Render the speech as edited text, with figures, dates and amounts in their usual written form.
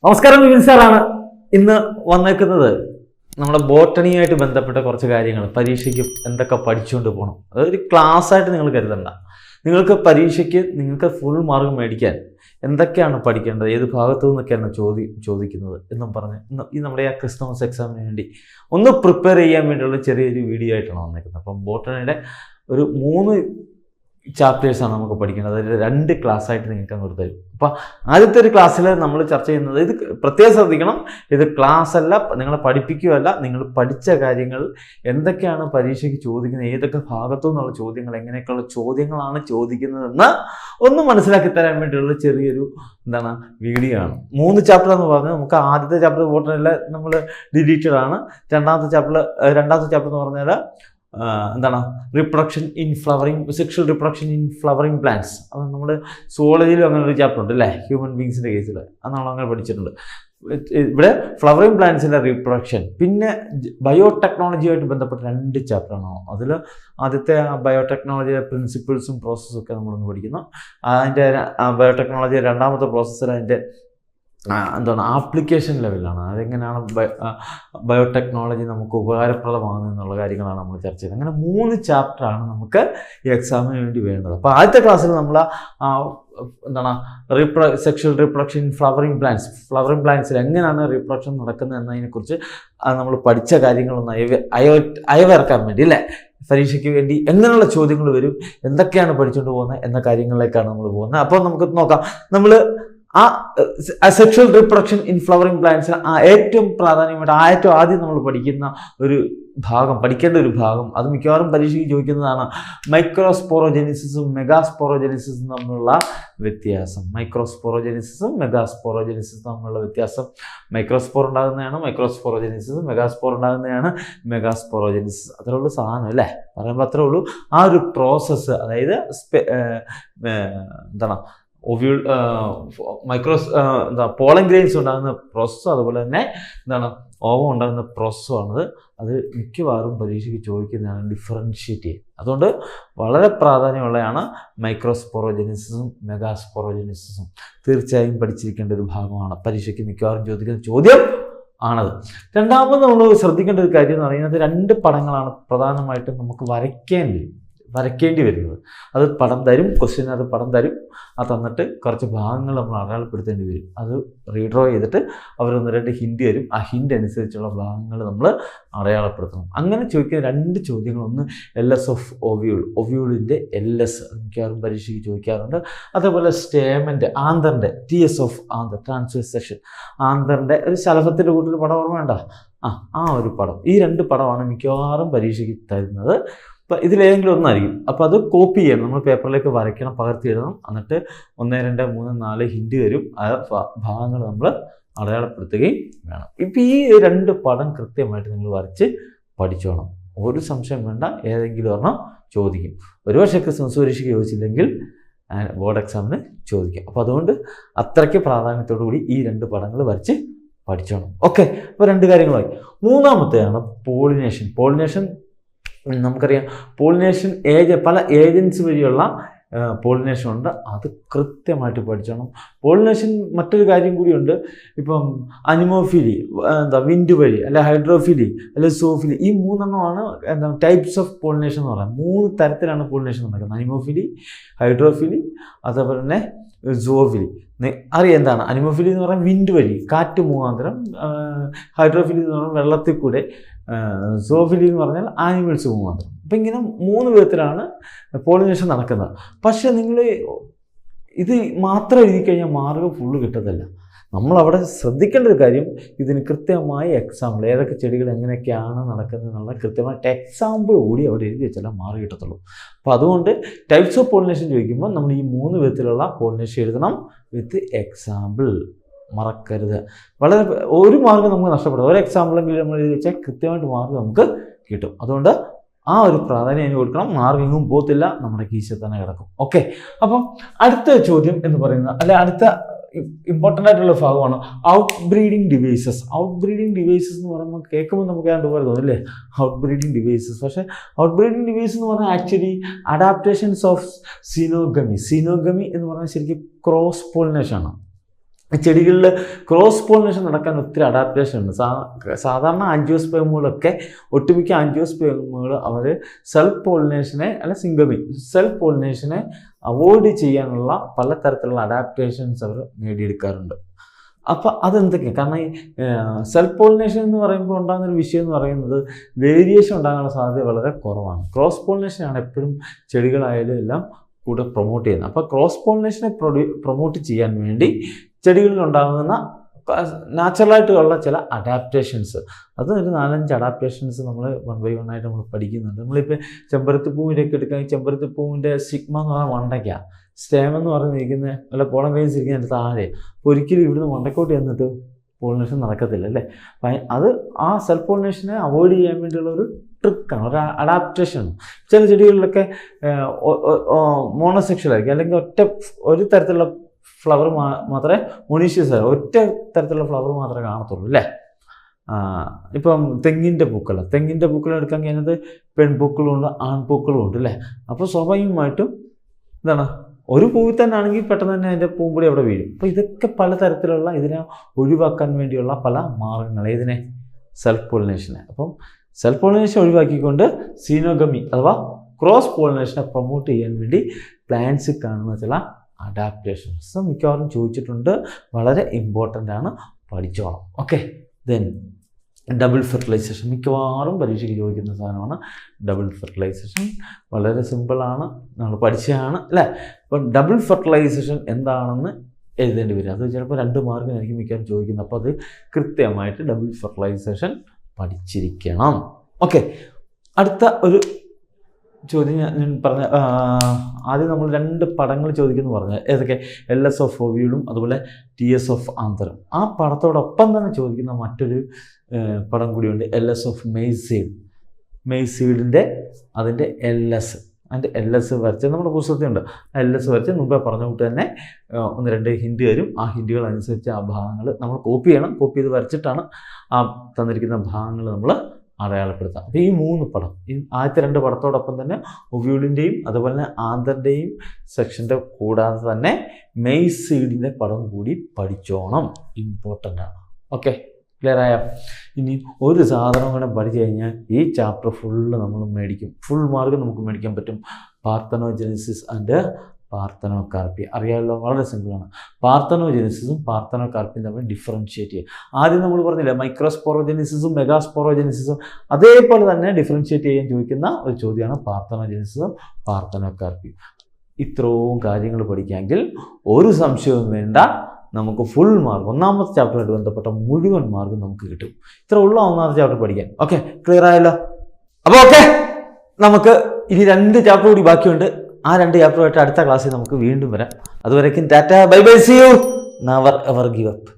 നമസ്കാരം, വിപിൻ സാറാണ് ഇന്ന് വന്നേക്കുന്നത്. നമ്മുടെ ബോട്ടണിയുമായിട്ട് ബന്ധപ്പെട്ട കുറച്ച് കാര്യങ്ങൾ, പരീക്ഷയ്ക്ക് എന്തൊക്കെ പഠിച്ചുകൊണ്ട് പോകണം, അതൊരു ക്ലാസ് ആയിട്ട് നിങ്ങൾ കരുതണ്ട. നിങ്ങൾക്ക് പരീക്ഷയ്ക്ക് നിങ്ങൾക്ക് ഫുൾ മാർക്ക് മേടിക്കാൻ എന്തൊക്കെയാണ് പഠിക്കേണ്ടത്, ഏത് ഭാഗത്തു നിന്നൊക്കെയാണ് ചോദിക്കുന്നത് എന്നും പറഞ്ഞ് ഈ നമ്മുടെ ആ ക്രിസ്മസ് എക്സാമിന് വേണ്ടി ഒന്ന് പ്രിപ്പയർ ചെയ്യാൻ വേണ്ടിയുള്ള ചെറിയൊരു വീഡിയോ ആയിട്ടാണ് വന്നേക്കുന്നത്. അപ്പം ബോട്ടണിയുടെ ഒരു 3 ചാപ്റ്റേഴ്സാണ് നമുക്ക് പഠിക്കേണ്ടത്. അതിൽ 2 ക്ലാസ്സായിട്ട് നിങ്ങൾക്ക് അങ്ങോട്ട് തരും. അപ്പോൾ ആദ്യത്തെ ഒരു ക്ലാസ്സിൽ നമ്മൾ ചർച്ച ചെയ്യുന്നത്, ഇത് പ്രത്യേകം ശ്രദ്ധിക്കണം, ഇത് ക്ലാസ് അല്ല, നിങ്ങളെ പഠിപ്പിക്കുകയല്ല, നിങ്ങൾ പഠിച്ച കാര്യങ്ങൾ എന്തൊക്കെയാണ് പരീക്ഷയ്ക്ക് ചോദിക്കുന്നത്, ഏതൊക്കെ ഭാഗത്തു നിന്നുള്ള ചോദ്യങ്ങൾ, എങ്ങനെയൊക്കെയുള്ള ചോദ്യങ്ങളാണ് ചോദിക്കുന്നതെന്ന് ഒന്ന് മനസ്സിലാക്കി തരാൻ വേണ്ടിയുള്ള ചെറിയൊരു വീഡിയോ ആണ്. 3 ചാപ്റ്റർ എന്ന് പറഞ്ഞാൽ നമുക്ക് ആദ്യത്തെ ചാപ്റ്റർ ബോട്ടണിയിൽ നമ്മൾ ഡിലീറ്റഡ് ആണ്. രണ്ടാമത്തെ ചാപ്റ്റർ എന്ന് പറഞ്ഞാൽ reproduction in flowering, sexual reproduction in flowering plants. അത് നമ്മൾ സുവോളജിയിലും അങ്ങനെ ഒരു ചാപ്റ്റർ ഉണ്ട് അല്ലേ, ഹ്യൂമൻ ബീങ്സിൻ്റെ കേസിൽ. അത് നമ്മൾ അങ്ങനെ പഠിച്ചിട്ടുണ്ട്. ഇവിടെ ഫ്ലവറിങ് പ്ലാന്റ്സിൻ്റെ റീപ്രൊഡക്ഷൻ, പിന്നെ ബയോടെക്നോളജിയുമായിട്ട് ബന്ധപ്പെട്ട 2 ചാപ്റ്ററാണ്. അതിൽ ആദ്യത്തെ ബയോടെക്നോളജിയുടെ പ്രിൻസിപ്പിൾസും പ്രോസസ്സും ഒക്കെ നമ്മളൊന്ന് പഠിക്കുന്നു. അതിൻ്റെ ബയോടെക്നോളജി രണ്ടാമത്തെ പ്രോസസ്സിൽ അതിൻ്റെ ആപ്ലിക്കേഷൻ ലെവലിലാണ്. അതെങ്ങനെയാണ് ബയോടെക്നോളജി നമുക്ക് ഉപകാരപ്രദമാകുന്നത് എന്നുള്ള കാര്യങ്ങളാണ് നമ്മൾ ചർച്ച ചെയ്യുന്നത്. അങ്ങനെ 3 ചാപ്റ്ററാണ് നമുക്ക് ഈ എക്സാമിന് വേണ്ടി വേണ്ടത്. അപ്പോൾ ആദ്യത്തെ ക്ലാസ്സിൽ നമ്മൾ സെക്ഷൽ റിപ്രൊഡക്ഷൻ ഇൻ ഫ്ലവറിങ് പ്ലാന്റ്സിൽ എങ്ങനെയാണ് റീപ്രൊഡക്ഷൻ നടക്കുന്നത് എന്നതിനെക്കുറിച്ച് നമ്മൾ പഠിച്ച കാര്യങ്ങളൊന്ന് അയവിറക്കാൻ വേണ്ടി അല്ലേ, പരീക്ഷയ്ക്ക് വേണ്ടി എങ്ങനെയുള്ള ചോദ്യങ്ങൾ വരും, എന്തൊക്കെയാണ് പഠിച്ചുകൊണ്ട് പോകുന്നത് എന്ന കാര്യങ്ങളിലേക്കാണ് നമ്മൾ പോകുന്നത്. അപ്പോൾ നമുക്ക് നോക്കാം. നമ്മൾ സെക്ഷൽ റിപ്രൊഡക്ഷൻ ഇൻ ഫ്ലവറിങ് പ്ലാന്റ്സിന് ഏറ്റവും പ്രാധാന്യമായിട്ട് ആദ്യം നമ്മൾ പഠിക്കേണ്ട ഒരു ഭാഗം, അത് മിക്കവാറും പരീക്ഷയ്ക്ക് ചോദിക്കുന്നതാണ്, മൈക്രോസ്പോറോജെനിസിസും മെഗാസ്പോറോജെനിസിസും തമ്മിലുള്ള വ്യത്യാസം. മൈക്രോസ്പോറോജെനിസിസും മെഗാസ്പോറോജെനിസിസും തമ്മിലുള്ള വ്യത്യാസം. മൈക്രോസ്പോർ ഉണ്ടാകുന്നതാണ് മൈക്രോസ്പോറോജെനിസിസ്, മെഗാസ്പോർ ഉണ്ടാകുന്നതാണ് മെഗാസ്പോറോജെനിസിസ്. അത്രയുള്ള സാധനം അല്ലേ, പറയുമ്പോൾ അത്രേ ഉള്ളൂ. ആ ഒരു പ്രോസസ്സ്, അതായത് പോളൻ ഗ്രെയിൻസ് ഉണ്ടാകുന്ന പ്രോസസ്സും അതുപോലെ തന്നെ ഓവം ഉണ്ടാകുന്ന പ്രോസസ്സുമാണത്. അത് മിക്കവാറും പരീക്ഷയ്ക്ക് ചോദിക്കുന്നതാണ്, ഡിഫറൻഷ്യേറ്റ് ചെയ്യുക. അതുകൊണ്ട് വളരെ പ്രാധാന്യമുള്ളതാണ് മൈക്രോസ്പോറോജെനിസിസും മെഗാസ്പോറോജെനിസിസും. തീർച്ചയായും പഠിച്ചിരിക്കേണ്ട ഒരു ഭാഗമാണ്, പരീക്ഷയ്ക്ക് മിക്കവാറും ചോദിക്കുന്ന ചോദ്യം ആണത്. രണ്ടാമത് നമ്മൾ ശ്രദ്ധിക്കേണ്ട ഒരു കാര്യം എന്ന് പറയുന്നത്, 2 പടങ്ങളാണ് പ്രധാനമായിട്ടും നമുക്ക് വരയ്ക്കേണ്ടി വരുന്നത്. അത് പടം തരും, ക്വസ്റ്റ്യൻ പടം തരും. അത് തന്നിട്ട് കുറച്ച് ഭാഗങ്ങൾ നമ്മൾ അടയാളപ്പെടുത്തേണ്ടി വരും. അത് റീഡ്രോ ചെയ്തിട്ട് അവർ 1-2 ഹിൻഡ് തരും. ആ ഹിൻഡ് അനുസരിച്ചുള്ള ഭാഗങ്ങൾ നമ്മൾ അടയാളപ്പെടുത്തണം. അങ്ങനെ ചോദിക്കുന്ന 2 ചോദ്യങ്ങൾ, ഒന്ന് LS ഓഫ് ഒവ്യൂളിൻ്റെ LS മിക്കവാറും പരീക്ഷയ്ക്ക് ചോദിക്കാറുണ്ട്. അതേപോലെ സ്റ്റേമൻ്റെ ആന്തറിൻ്റെ TS of anther, transverse section, ആന്തറിൻ്റെ ഒരു ശലഭത്തിൻ്റെ കൂട്ടൊരു പടം ഓർമ്മ വേണ്ട, ആ ഒരു പടം. ഈ 2 പടമാണ് മിക്കവാറും പരീക്ഷയ്ക്ക് തരുന്നത്. അപ്പം ഇതിലേതെങ്കിലും ഒന്നായിരിക്കും. അപ്പോൾ അത് കോപ്പി ചെയ്യണം, നമ്മൾ പേപ്പറിലേക്ക് വരയ്ക്കണം, പകർത്തി എഴുതണം. എന്നിട്ട് 1, 2, 3, 4 ഹിൻഡ് വരും. ആ ഭാഗങ്ങൾ നമ്മൾ അടയാളപ്പെടുത്തുകയും വേണം. ഇപ്പം ഈ 2 പടം കൃത്യമായിട്ട് നിങ്ങൾ വരച്ച് പഠിച്ചോണം. ഒരു സംശയം വേണ്ട, ഏതെങ്കിലും ഒരെണ്ണം ചോദിക്കും. ഒരു പക്ഷേ ക്രിസ്മസ് പരീക്ഷയ്ക്ക് ചോദിച്ചില്ലെങ്കിൽ ബോർഡ് എക്സാമിന് ചോദിക്കും. അപ്പോൾ അതുകൊണ്ട് അത്രയ്ക്ക് പ്രാധാന്യത്തോടു കൂടി ഈ 2 പടങ്ങൾ വരച്ച് പഠിച്ചോണം. ഓക്കെ, അപ്പോൾ 2 കാര്യങ്ങളായി. മൂന്നാമത്തെയാണ് പോളിനേഷൻ. നമുക്കറിയാം, പോളിനേഷൻ പല ഏജൻസി വഴിയുള്ള പോളിനേഷൻ ഉണ്ട്. അത് കൃത്യമായിട്ട് പഠിച്ചോണം. പോളിനേഷൻ മറ്റൊരു കാര്യം കൂടിയുണ്ട്. ഇപ്പം അനിമോഫിലി, വിൻഡ് വഴി, അല്ലെ ഹൈഡ്രോഫിലി, അല്ലെ സോഫിലി, ഈ 3 ടൈപ്സ് ഓഫ് പോളിനേഷൻ എന്ന് പറയാം. 3 തരത്തിലാണ് പോളിനേഷൻ നടക്കുന്നത്. അനിമോഫിലി, ഹൈഡ്രോഫിലി, അതേപോലെ തന്നെ സോഫിലി. അറിയാം എന്താണ് അനിമോഫിലി എന്ന് പറഞ്ഞാൽ വിൻഡ് വഴി, കാറ്റ് മുഖാന്തരം. ഹൈഡ്രോഫിലി എന്ന് പറഞ്ഞാൽ വെള്ളത്തിൽ കൂടെ. സോഫിലി എന്ന് പറഞ്ഞാൽ ആനിമൽസ് മുഖാന്തരം. അപ്പം ഇങ്ങനെ 3 വിധത്തിലാണ് പോളിനേഷൻ നടക്കുന്നത്. പക്ഷെ നിങ്ങൾ ഇത് മാത്രം എഴുതി കഴിഞ്ഞാൽ മാർക്ക് ഫുള്ള് കിട്ടത്തില്ല. നമ്മളവിടെ ശ്രദ്ധിക്കേണ്ട ഒരു കാര്യം, ഇതിന് കൃത്യമായ എക്സാമ്പിൾ, ഏതൊക്കെ ചെടികൾ എങ്ങനെയൊക്കെയാണ് നടക്കുന്നത് എന്നുള്ള കൃത്യമായിട്ട് എക്സാമ്പിൾ കൂടി അവിടെ എഴുതി വെച്ചാൽ മാർക്ക് കിട്ടത്തുള്ളൂ. അപ്പോൾ അതുകൊണ്ട് ടൈപ്സ് ഓഫ് പോളിനേഷൻ ചോദിക്കുമ്പോൾ നമ്മൾ ഈ 3 വിധത്തിലുള്ള പോളിനേഷൻ എഴുതണം വിത്ത് എക്സാമ്പിൾ. മറക്കരുത്. വളരെ ഒരു മാർക്ക് നമുക്ക് നഷ്ടപ്പെടും. ഒരു എക്സാമ്പിളെങ്കിലും നമ്മൾ എഴുതി വെച്ചാൽ കൃത്യമായിട്ട് മാർക്ക് നമുക്ക് കിട്ടും. അതുകൊണ്ട് ആ ഒരു പ്രാധാന്യം അതിന് കൊടുക്കണം. മാർക്ക് എങ്ങും പോകത്തില്ല, നമ്മുടെ കീശയിൽ തന്നെ കിടക്കും. ഓക്കെ, അപ്പം അടുത്ത ചോദ്യം എന്ന് പറയുന്നത്, അടുത്ത ഇമ്പോർട്ടൻ്റ് ആയിട്ടുള്ള ഭാഗമാണ് ഔട്ട് ബ്രീഡിങ് ഡിവൈസസ്. എന്ന് പറയുമ്പോൾ കേൾക്കുമ്പോൾ നമുക്ക് ഏതാണ്ട് പോലെ തോന്നും അല്ലേ, ഔട്ട് ബ്രീഡിങ് ഡിവൈസസ്. പക്ഷേ ഔട്ട് ബ്രീഡിങ് ഡിവൈസ് എന്ന് പറഞ്ഞാൽ ആക്ച്വലി അഡാപ്റ്റേഷൻസ് ഓഫ് സീനോഗമി എന്ന് പറഞ്ഞാൽ ശരിക്കും ക്രോസ് പോളിനേഷൻ ആണ്. ചെടികളിൽ ക്രോസ് പോളിനേഷൻ നടക്കാൻ ഒത്തിരി അഡാപ്റ്റേഷൻ ഉണ്ട്. സാധാരണ ആൻജിയോസ്പേമുകളൊക്കെ ഒട്ടുമിക്ക ആൻജിയോസ്പേമുകൾ അവർ സെൽഫ് പോളിനേഷനെ അല്ല സിംഗമി സെൽഫ് പോളിനേഷനെ അവോയ്ഡ് ചെയ്യാനുള്ള പലതരത്തിലുള്ള അഡാപ്റ്റേഷൻസ് അവർ നേടിയെടുക്കാറുണ്ട്. അപ്പോൾ അതെന്തൊക്കെയാണ്? കാരണം ഈ സെൽഫ് പോളിനേഷൻ എന്ന് പറയുമ്പോൾ ഉണ്ടാകുന്നൊരു വിഷയം എന്ന് പറയുന്നത് വേരിയേഷൻ ഉണ്ടാകാനുള്ള സാധ്യത വളരെ കുറവാണ്. ക്രോസ് പോളിനേഷനാണ് എപ്പോഴും ചെടികളായാലും എല്ലാം കൂടെ പ്രൊമോട്ട് ചെയ്യുന്നത്. അപ്പോൾ ക്രോസ് പോളിനേഷനെ പ്രൊമോട്ട് ചെയ്യാൻ വേണ്ടി ചെടികളിൽ ഉണ്ടാകുന്ന നാച്ചുറലായിട്ടുള്ള ചില അഡാപ്റ്റേഷൻസ്, അത് ഒരു 4-5 അഡാപ്റ്റേഷൻസ് നമ്മൾ 1 by 1 ആയിട്ട് നമ്മൾ പഠിക്കുന്നുണ്ട്. നമ്മളിപ്പോൾ ചെമ്പരത്തിപ്പൂവിൻ്റെയൊക്കെ എടുക്കുകയാണെങ്കിൽ ചെമ്പരത്തിപ്പൂവിൻ്റെ സിഗ്മ എന്ന് പറഞ്ഞാൽ മണ്ടയ്ക്കാണ്, സ്റ്റേം എന്ന് പറഞ്ഞിരിക്കുന്നത് അല്ല പോളൻ ഗ്രെയിൻസ് ഇരിക്കുന്നതിൻ്റെ താഴെ. ഒരിക്കലും ഇവിടുന്ന് മണ്ടക്കോട്ട് ചെന്നിട്ട് പോളിനേഷൻ നടക്കത്തില്ല അല്ലേ. അത് ആ സെൽഫ് പോളിനേഷനെ അവോയ്ഡ് ചെയ്യാൻ വേണ്ടിയുള്ള ഒരു ട്രിക്കാണ്, ഒരു അഡാപ്റ്റേഷൻ. ചില ചെടികളിലൊക്കെ മോണോസെക്ഷൽ ആയിരിക്കും, അല്ലെങ്കിൽ ഒരു തരത്തിലുള്ള ഫ്ലവർ മാത്രമേ മൊണീഷ്യസ് ആയി ഒറ്റ തരത്തിലുള്ള ഫ്ലവർ മാത്രമേ കാണത്തുള്ളൂ അല്ലേ. ഇപ്പം തെങ്ങിൻ്റെ പൂക്കൾ എടുക്കാൻ കഴിഞ്ഞത് പെൺപൂക്കളും ഉണ്ട് ആൺപൂക്കളും ഉണ്ട് അല്ലേ. അപ്പോൾ സ്വാഭാവികമായിട്ടും എന്താണ്, ഒരു പൂവിൽ തന്നെ ആണെങ്കിൽ പെട്ടെന്ന് തന്നെ അതിൻ്റെ പൂമ്പൊടി അവിടെ വീഴും. അപ്പോൾ ഇതൊക്കെ പലതരത്തിലുള്ള ഇതിനെ ഒഴിവാക്കാൻ വേണ്ടിയുള്ള പല മാർഗങ്ങൾ, ഇതിനെ സെൽഫ് പോളിനേഷനെ. അപ്പം സെൽഫ് പോളിനേഷൻ ഒഴിവാക്കിക്കൊണ്ട് സീനോഗമി അഥവാ ക്രോസ് പോളിനേഷനെ പ്രൊമോട്ട് ചെയ്യാൻ വേണ്ടി പ്ലാന്റ്സിൽ കാണുന്ന ചില അഡാപ്റ്റേഷൻസ് മിക്കവാറും ചോദിച്ചിട്ടുണ്ട്, വളരെ ഇമ്പോർട്ടൻ്റ് ആണ്, പഠിച്ചോളാം. ഓക്കെ, ദെൻ ഡബിൾ ഫെർട്ടിലൈസേഷൻ മിക്കവാറും പരീക്ഷയ്ക്ക് ചോദിക്കുന്ന സാധനമാണ്. ഡബിൾ ഫെർട്ടിലൈസേഷൻ വളരെ സിമ്പിളാണ്, നമ്മൾ പഠിച്ചതാണ് അല്ലേ. അപ്പം ഡബിൾ ഫെർട്ടിലൈസേഷൻ എന്താണെന്ന് എഴുതേണ്ടി വരും. അത് ചിലപ്പോൾ 2 മാർക്കിനായിരിക്കും മിക്കവാറും ചോദിക്കുന്നത്. അപ്പോൾ അത് കൃത്യമായിട്ട് ഡബിൾ ഫെർട്ടിലൈസേഷൻ പഠിച്ചിരിക്കണം. ഓക്കെ, അടുത്ത ഒരു ചോദ്യം ഞാൻ പറഞ്ഞ ആദ്യം നമ്മൾ 2 പടങ്ങൾ ചോദിക്കുമെന്ന് പറഞ്ഞത് ഏതൊക്കെ? LS ഓഫ് ഓവ്യൂളും അതുപോലെ TS ഓഫ് ആന്തരം. ആ പടത്തോടൊപ്പം തന്നെ ചോദിക്കുന്ന മറ്റൊരു പടം കൂടിയുണ്ട്, LS ഓഫ് മെയ്സ് സീഡിൻ്റെ അതിൻ്റെ LS വരച്ച് നമ്മുടെ പുസ്തകത്തിലുണ്ട്. ആ LS വരച്ച് മുമ്പേ പറഞ്ഞ കൂട്ട് തന്നെ 1-2 ഹിൻഡ് തരും. ആ ഹിൻഡുകൾ അനുസരിച്ച് ആ ഭാഗങ്ങൾ നമ്മൾ കോപ്പി ചെയ്യണം. കോപ്പി ചെയ്ത് വരച്ചിട്ടാണ് ആ തന്നിരിക്കുന്ന ഭാഗങ്ങൾ നമ്മൾ അടയാളപ്പെടുത്താം. അപ്പോൾ ഈ 3 പടം, ഈ ആദ്യത്തെ 2 പടത്തോടൊപ്പം തന്നെ ഒവ്യൂളിൻ്റെയും അതുപോലെ തന്നെ ആന്തറിൻ്റെയും സെക്ഷൻ്റെ കൂടാതെ തന്നെ മെയ്സ് സീഡിൻ്റെ പടം കൂടി പഠിച്ചോണം, ഇമ്പോർട്ടൻ്റ് ആണ്. ഓക്കെ, ക്ലിയർ ആയോ? ഇനി ഒരു സാധനം കൂടെ പഠിച്ചു കഴിഞ്ഞാൽ ഈ ചാപ്റ്റർ ഫുള്ള് നമ്മൾ മേടിക്കും, ഫുൾ മാർക്ക് നമുക്ക് മേടിക്കാൻ പറ്റും. പാർത്തനോജെനിസിസ് ആൻഡ് പാർത്തനോകാർപ്പി അറിയാമല്ലോ, വളരെ സിമ്പിളാണ്. പാർത്തനോജെനിസിസും പാർത്തനോകാർപ്പിയും തമ്മിൽ ഡിഫറൻഷ്യേറ്റ് ചെയ്യുക. ആദ്യം നമ്മൾ പറഞ്ഞില്ല മൈക്രോസ്പോറോജെനിസിസും മെഗാസ്പോറോജെനിസിസും, അതേപോലെ തന്നെ ഡിഫറൻഷ്യേറ്റ് ചെയ്യാൻ ചോദിക്കുന്ന ഒരു ചോദ്യമാണ് പാർത്തനോജെനിസിസും പാർത്തനോകാർപ്പിയും. ഇത്രയും കാര്യങ്ങൾ പഠിക്കാമെങ്കിൽ ഒരു സംശയവും വേണ്ട, നമുക്ക് ഫുൾ മാർക്ക്, 1ാമത്തെ ചാപ്റ്ററുമായിട്ട് ബന്ധപ്പെട്ട മുഴുവൻ മാർക്കും നമുക്ക് കിട്ടും. ഇത്ര ഉള്ള 1ാമത്തെ ചാപ്റ്റർ പഠിക്കാൻ. ഓക്കെ, ക്ലിയർ ആയല്ലോ? അപ്പോൾ ഓക്കെ, നമുക്ക് ഇനി 2 ചാപ്റ്റർ കൂടി ബാക്കിയുണ്ട്. ആ 2 ചാപ്റ്ററുമായിട്ട് അടുത്ത ക്ലാസ്സിൽ നമുക്ക് വീണ്ടും വരാം. അതുവരേക്കും tata, bye bye, see you, never ever give up.